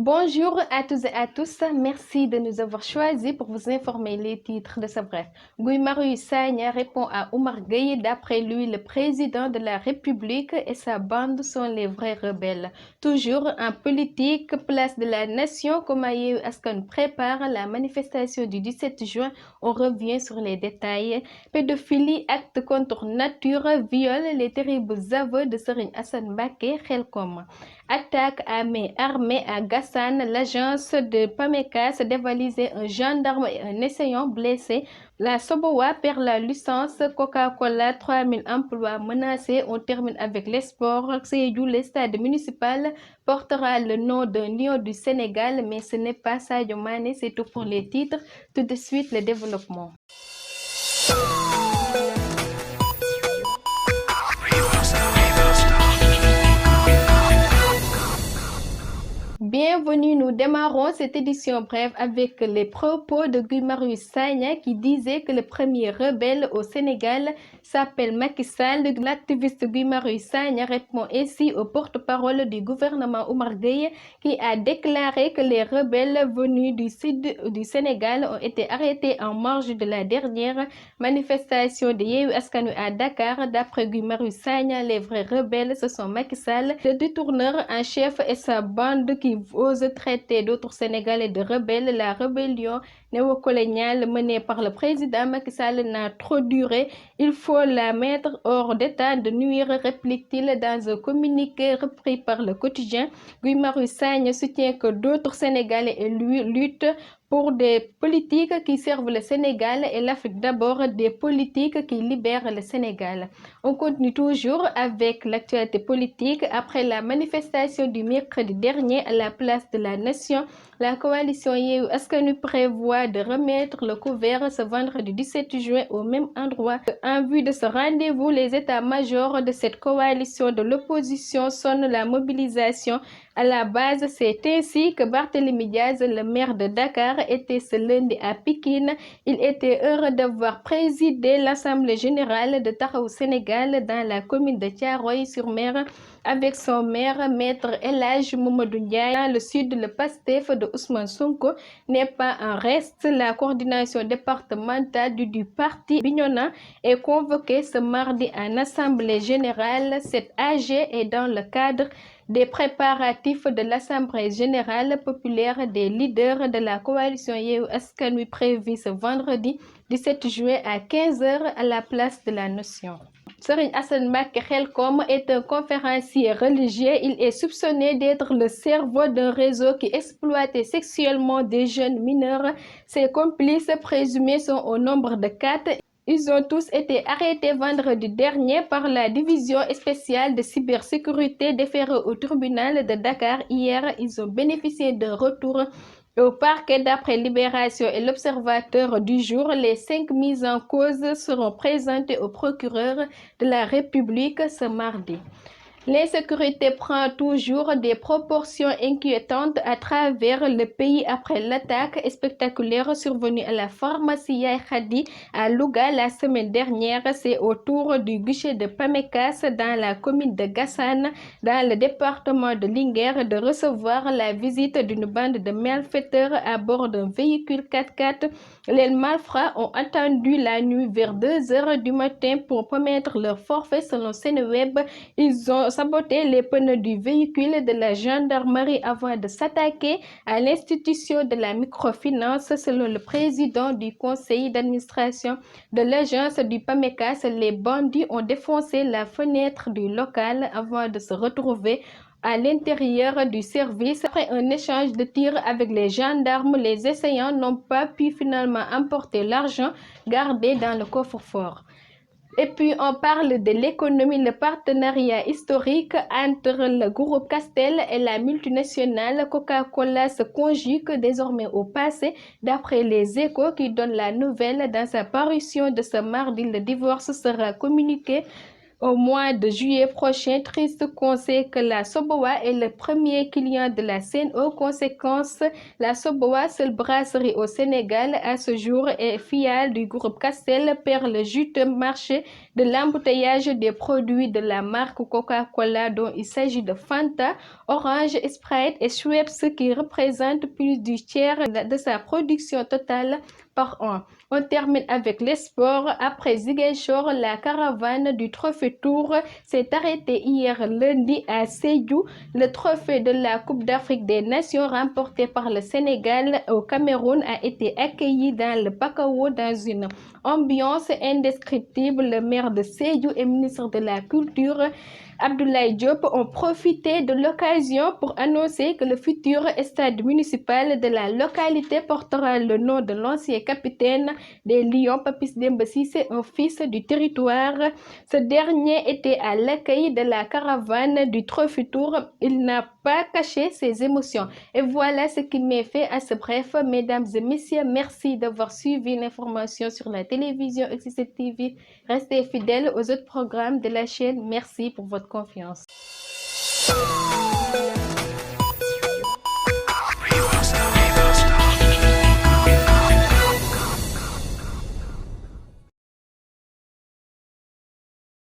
Bonjour à tous et à tous, merci de nous avoir choisis pour vous informer les titres de ce bref. Guy Marius Sagna répond à Oumar Gueye, d'après lui, le président de la République et sa bande sont les vrais rebelles. Toujours en politique, place de la nation, comment Yewwi Askan prépare la manifestation du 17 juin, on revient sur les détails. Pédophilie, acte contre nature, viol, les terribles aveux de Serigne Assane Mbacké, Khelcom. Attaque à main armée à Gassane, l'agence de PAMECAS dévalisait un gendarme et un assaillant blessé. La Sobowa perd la licence. Coca-Cola, 3000 emplois menacés. On termine avec les sports. Sédhiou, le stade municipal portera le nom d'un lion du Sénégal, mais ce n'est pas Sadio Mané. C'est tout pour les titres. Tout de suite, le développement. Bienvenue, nous démarrons cette édition brève avec les propos de Guy Marius Sagna qui disait que le premier rebelle au Sénégal s'appelle Macky Sall. L'activiste Guy Marius Sagna répond ainsi au porte-parole du gouvernement Oumar Gueye qui a déclaré que les rebelles venus du sud du Sénégal ont été arrêtés en marge de la dernière manifestation de Yewwi Askan Wi à Dakar. D'après Guy Marius Sagna, les vrais rebelles ce sont Macky Sall, le détourneur en chef et sa bande qui ose traiter d'autres Sénégalais de rebelles. La rébellion néocoloniale menée par le président Macky Sall n'a trop duré. Il faut la mettre hors d'état de nuire, réplique-t-il dans un communiqué repris par le quotidien. Guy Marius Sagna soutient que d'autres Sénégalais et lui luttent pour des politiques qui servent le Sénégal et l'Afrique d'abord, des politiques qui libèrent le Sénégal. On continue toujours avec l'actualité politique. Après la manifestation du mercredi dernier à la place de la Nation, la coalition Yewwi Askan Wi prévoit de remettre le couvert ce vendredi 17 juin au même endroit. En vue de ce rendez-vous, les états-majors de cette coalition de l'opposition sonnent la mobilisation. À la base, c'est ainsi que Barthélémy Diaz, le maire de Dakar, était ce lundi à Pikine. Il était heureux d'avoir présidé l'Assemblée générale de Taxawu Sénégal dans la commune de Thiaroye-sur-Mer avec son maire, maître El Hadji Mamadou Ndiaye. Dans le sud, le PASTEF de Ousmane Sonko n'est pas en reste. La coordination départementale du parti Bignona est convoquée ce mardi en Assemblée générale. Cette AG est dans le cadre des préparatifs de l'Assemblée générale populaire des leaders de la coalition Yewwi Askan Wi prévue ce vendredi 17 juillet à 15h à la place de la Nation. Serigne Assane Mbacké Khelcom est un conférencier religieux. Il est soupçonné d'être le cerveau d'un réseau qui exploitait sexuellement des jeunes mineurs. Ses complices présumés sont au nombre de 4. Ils ont tous été arrêtés vendredi dernier par la division spéciale de cybersécurité déférée au tribunal de Dakar. Hier, ils ont bénéficié d'un retour au parquet d'après Libération et l'Observateur du jour. Les 5 mises en cause seront présentées au procureur de la République ce mardi. L'insécurité prend toujours des proportions inquiétantes à travers le pays après l'attaque spectaculaire survenue à la pharmacie Yaye Khady à Louga la semaine dernière. C'est au tour du guichet de PAMECAS dans la commune de Gassane, dans le département de Linguère, de recevoir la visite d'une bande de malfaiteurs à bord d'un véhicule 4x4. Les malfrats ont attendu la nuit vers 2h du matin pour promettre leur forfait selon Seneweb. Ils ont saboté les pneus du véhicule de la gendarmerie avant de s'attaquer à l'institution de la microfinance. Selon le président du conseil d'administration de l'agence du PAMECAS, les bandits ont défoncé la fenêtre du local avant de se retrouver à l'intérieur du service. Après un échange de tirs avec les gendarmes, les assaillants n'ont pas pu finalement emporter l'argent gardé dans le coffre-fort. Et puis on parle de l'économie, le partenariat historique entre le groupe Castel et la multinationale Coca-Cola se conjugue désormais au passé. D'après les Échos qui donnent la nouvelle dans sa parution de ce mardi, le divorce sera communiqué au mois de juillet prochain. Triste conseil que la Soboa est le premier client de la CNO. Conséquence, la Soboa, seule brasserie au Sénégal à ce jour, est filiale du groupe Castel, perd le juteux marché de l'embouteillage des produits de la marque Coca-Cola, dont il s'agit de Fanta, Orange, Sprite et Schweppes, qui représentent plus du tiers de sa production totale par an. On termine avec les sports. Après Ziguinchor, la caravane du Trophée Tour s'est arrêtée hier lundi à Sédhiou. Le trophée de la Coupe d'Afrique des Nations remporté par le Sénégal au Cameroun a été accueilli dans le Pakao dans une ambiance indescriptible. Le maire de Sédhiou et ministre de la Culture, Abdoulaye Diop, ont profité de l'occasion pour annoncer que le futur stade municipal de la localité portera le nom de l'ancien capitaine des Lions, Papis Demba Cissé, un fils du territoire. Ce dernier était à l'accueil de la caravane du Trophée Tour. Il n'a pas caché ses émotions. Et voilà ce qui m'est fait à ce bref. Mesdames et messieurs, merci d'avoir suivi l'information sur la télévision XC TV. Restez fidèles aux autres programmes de la chaîne. Merci pour votre confiance.